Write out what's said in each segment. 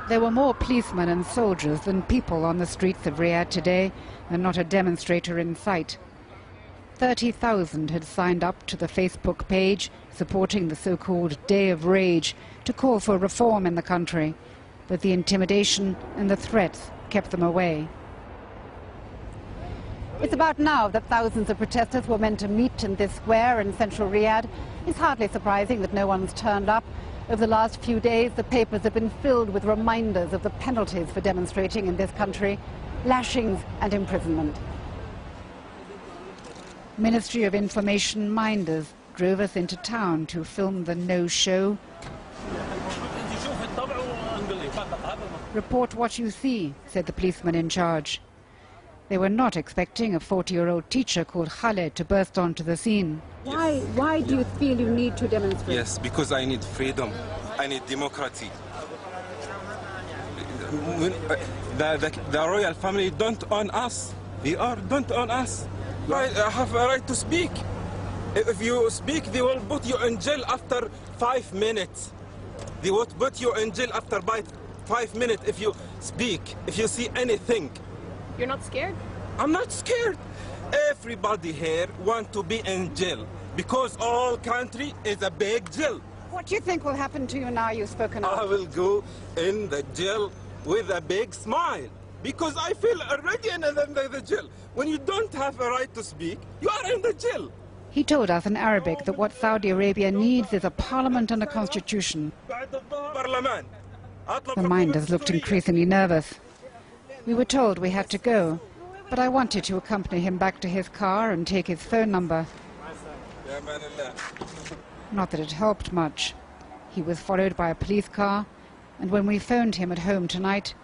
There were more policemen and soldiers than people on the streets of Riyadh today, and not a demonstrator in sight. 30,000 had signed up to the Facebook page supporting the so-called Day of Rage to call for reform in the country, but the intimidation and the threats kept them away. It's about now that thousands of protesters were meant to meet in this square in central Riyadh. It's hardly surprising that no one's turned up. Over the last few days, the papers have been filled with reminders of the penalties for demonstrating in this country, lashings and imprisonment. Ministry of Information minders drove us into town to film the no-show. Report what you see, said the policeman in charge. They were not expecting a 40-year-old teacher called Khaled to burst onto the scene. Why do you feel you need to demonstrate? Yes, because I need freedom. I need democracy. The royal family don't own us. Don't own us. I have a right to speak. If you speak, they will put you in jail after 5 minutes. They will put you in jail after 5 minutes if you speak, if you see anything. You're not scared? I'm not scared. Everybody here wants to be in jail because all country is a big jail. What do you think will happen to you now you've spoken out? I will go in the jail with a big smile because I feel already in the jail. When you don't have a right to speak, you are in the jail. He told us in Arabic that what Saudi Arabia needs is a parliament and a constitution. The minders looked increasingly nervous. We were told we had to go, but I wanted to accompany him back to his car and take his phone number. Not that it helped much. He was followed by a police car, and when we phoned him at home tonight,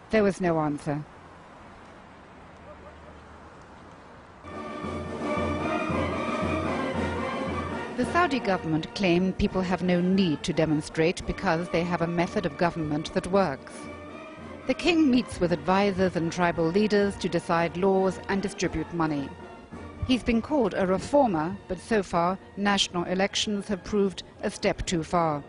there was no answer. The Saudi government claimed people have no need to demonstrate because they have a method of government that works. The king meets with advisors and tribal leaders to decide laws and distribute money. He's been called a reformer, but so far national elections have proved a step too far.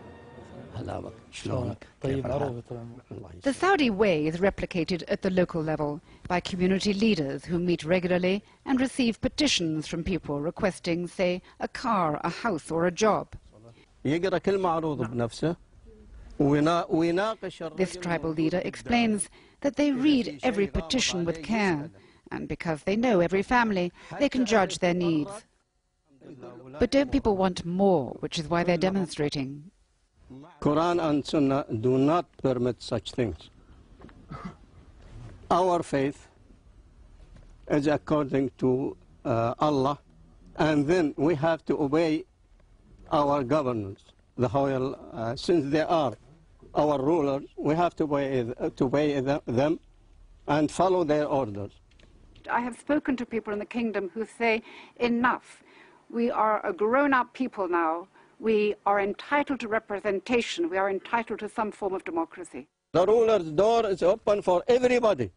The Saudi way is replicated at the local level by community leaders who meet regularly and receive petitions from people requesting, say, a car, a house or a job. This tribal leader explains that they read every petition with care, and because they know every family, they can judge their needs. But don't people want more, which is why they're demonstrating? Quran and Sunnah do not permit such things. Our faith is according to Allah, and then we have to obey our governors, the royal, since they are our rulers, we have to obey them and follow their orders. I have spoken to people in the kingdom who say, enough. We are a grown-up people now. We are entitled to representation. We are entitled to some form of democracy. The ruler's door is open for everybody,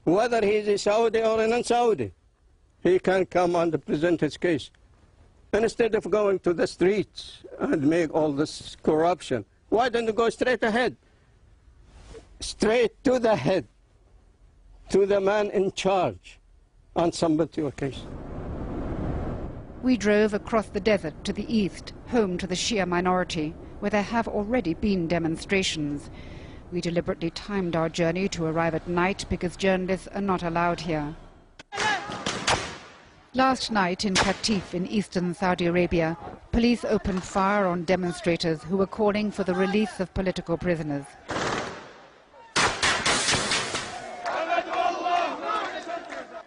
whether he is a Saudi or a non-Saudi. He can come and present his case. Instead of going to the streets and make all this corruption, why don't you go straight ahead? Straight to the head, to the man in charge, and submit your case. We drove across the desert to the east, home to the Shia minority, where there have already been demonstrations. We deliberately timed our journey to arrive at night because journalists are not allowed here. Last night in Qatif in eastern Saudi Arabia, police opened fire on demonstrators who were calling for the release of political prisoners.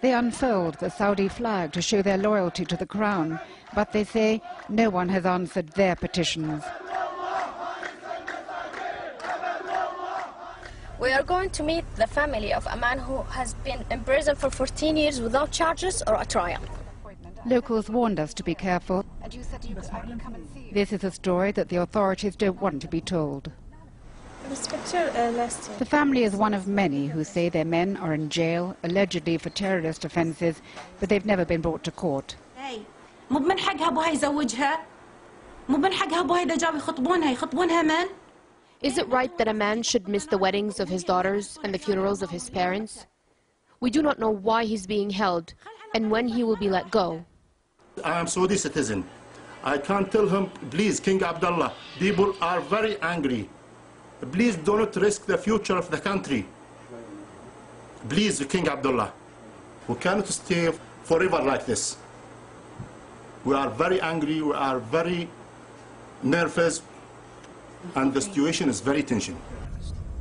They unfurled the Saudi flag to show their loyalty to the crown, but they say no one has answered their petitions. We are going to meet the family of a man who has been in prison for 14 years without charges or a trial. Locals warned us to be careful. This is a story that the authorities don't want to be told. The family is one of many who say their men are in jail, allegedly for terrorist offences, but they've never been brought to court. مو من حقها ابوها يزوجها، مو من حقها ابوها اذا جاب يخطبونها من Is it right that a man should miss the weddings of his daughters and the funerals of his parents? We do not know why he's being held and when he will be let go. I am Saudi citizen. I can't tell him, please, King Abdullah, people are very angry. Please do not risk the future of the country. Please, King Abdullah, we cannot stay forever like this. We are very angry, we are very nervous, and the situation is very tension.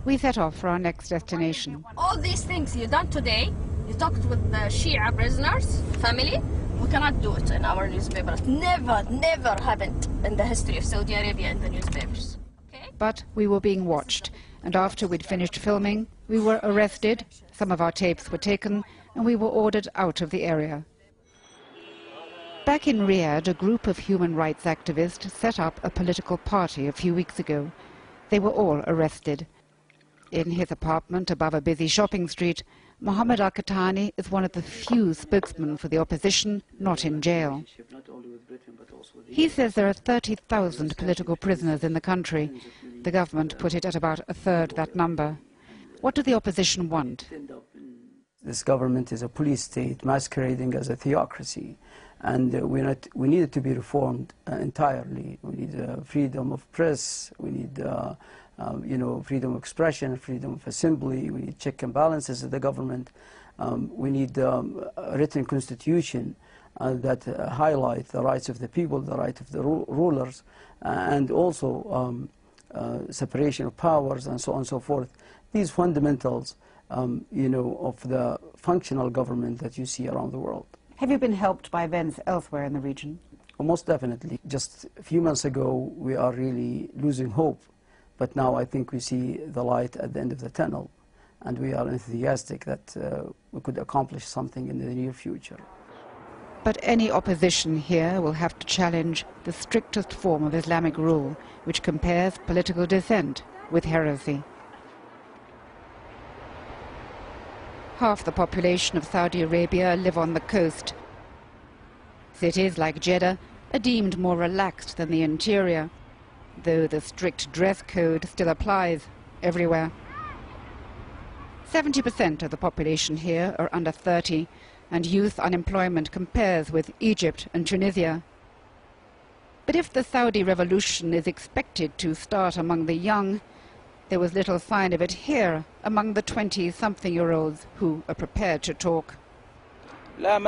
We set off for our next destination. All these things you done today, you talked with the Shia prisoners, family, we cannot do it in our newspapers. Never, never happened in the history of Saudi Arabia in the newspapers. Okay? But we were being watched, and after we'd finished filming, we were arrested, some of our tapes were taken, and we were ordered out of the area. Back in Riyadh, a group of human rights activists set up a political party a few weeks ago. They were all arrested. In his apartment above a busy shopping street, Mohammed Al-Qahtani is one of the few spokesmen for the opposition not in jail. He says there are 30,000 political prisoners in the country. The government put it at about a third that number. What do the opposition want? This government is a police state masquerading as a theocracy, and we need it to be reformed entirely. We need freedom of press, we need freedom of expression, freedom of assembly, we need check and balances of the government, we need a written constitution that highlight the rights of the people, the right of the rulers, and also separation of powers and so on and so forth. These fundamentals of the functional government that you see around the world. Have you been helped by events elsewhere in the region? Well, most definitely. Just a few months ago, we are really losing hope. But now I think we see the light at the end of the tunnel. And we are enthusiastic that we could accomplish something in the near future. But any opposition here will have to challenge the strictest form of Islamic rule, which compares political dissent with heresy. Half the population of Saudi Arabia live on the coast. Cities like Jeddah are deemed more relaxed than the interior, though the strict dress code still applies everywhere. 70% of the population here are under 30, and youth unemployment compares with Egypt and Tunisia. But if the Saudi revolution is expected to start among the young, there was little sign of it here among the 20-something-year-olds who are prepared to talk. I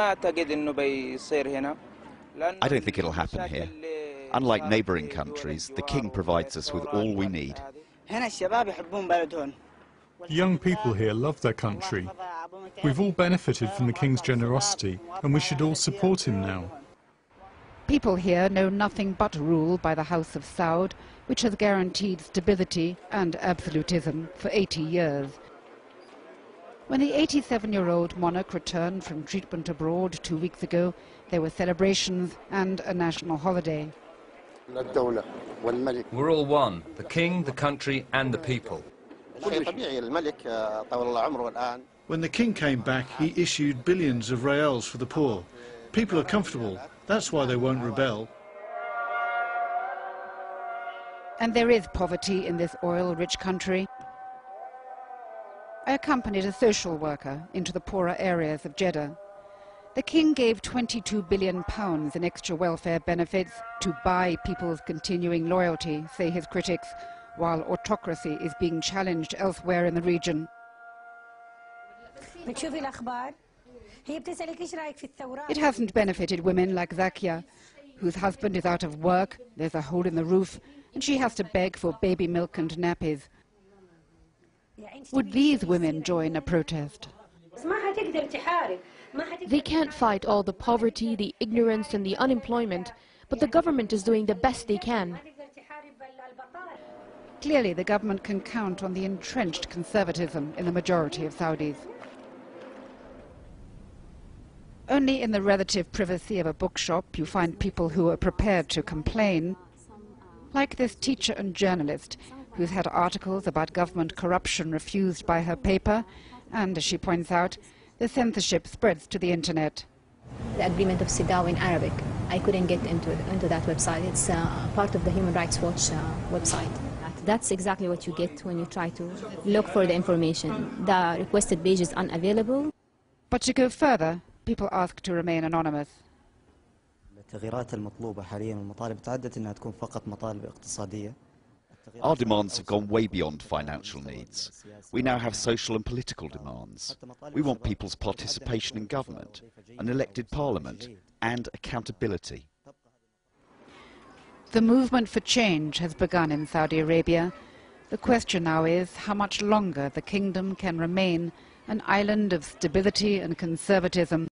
don't think it'll happen here. Unlike neighbouring countries, the king provides us with all we need. Young people here love their country. We've all benefited from the king's generosity, and we should all support him now. People here know nothing but rule by the House of Saud, which has guaranteed stability and absolutism for 80 years. When the 87-year-old monarch returned from treatment abroad 2 weeks ago, there were celebrations and a national holiday. We're all one, the king, the country and the people. When the king came back, he issued billions of reals for the poor. People are comfortable. That's why they won't rebel. And there is poverty in this oil-rich country. I accompanied a social worker into the poorer areas of Jeddah. The king gave £22 billion in extra welfare benefits to buy people's continuing loyalty, say his critics, while autocracy is being challenged elsewhere in the region. It hasn't benefited women like Zakia, whose husband is out of work, there's a hole in the roof, and she has to beg for baby milk and nappies. Would these women join a protest? They can't fight all the poverty, the ignorance and the unemployment, but the government is doing the best they can. Clearly, the government can count on the entrenched conservatism in the majority of Saudis. Only in the relative privacy of a bookshop you find people who are prepared to complain, like this teacher and journalist who's had articles about government corruption refused by her paper, and, as she points out, the censorship spreads to the internet. The agreement of CEDAW in Arabic, I couldn't get into that website. It's part of the Human Rights Watch website. That's exactly what you get when you try to look for the information. The requested page is unavailable. But to go further, people ask to remain anonymous. التغييرات المطلوبة حاليا والمطالب تعدت انها تكون فقط مطالب اقتصادية. Our demands have gone way beyond financial needs. We now have social and political demands. We want people's participation in government, an elected parliament, and accountability. The movement for change has begun in Saudi Arabia. The question now is how much longer the kingdom can remain an island of stability and conservatism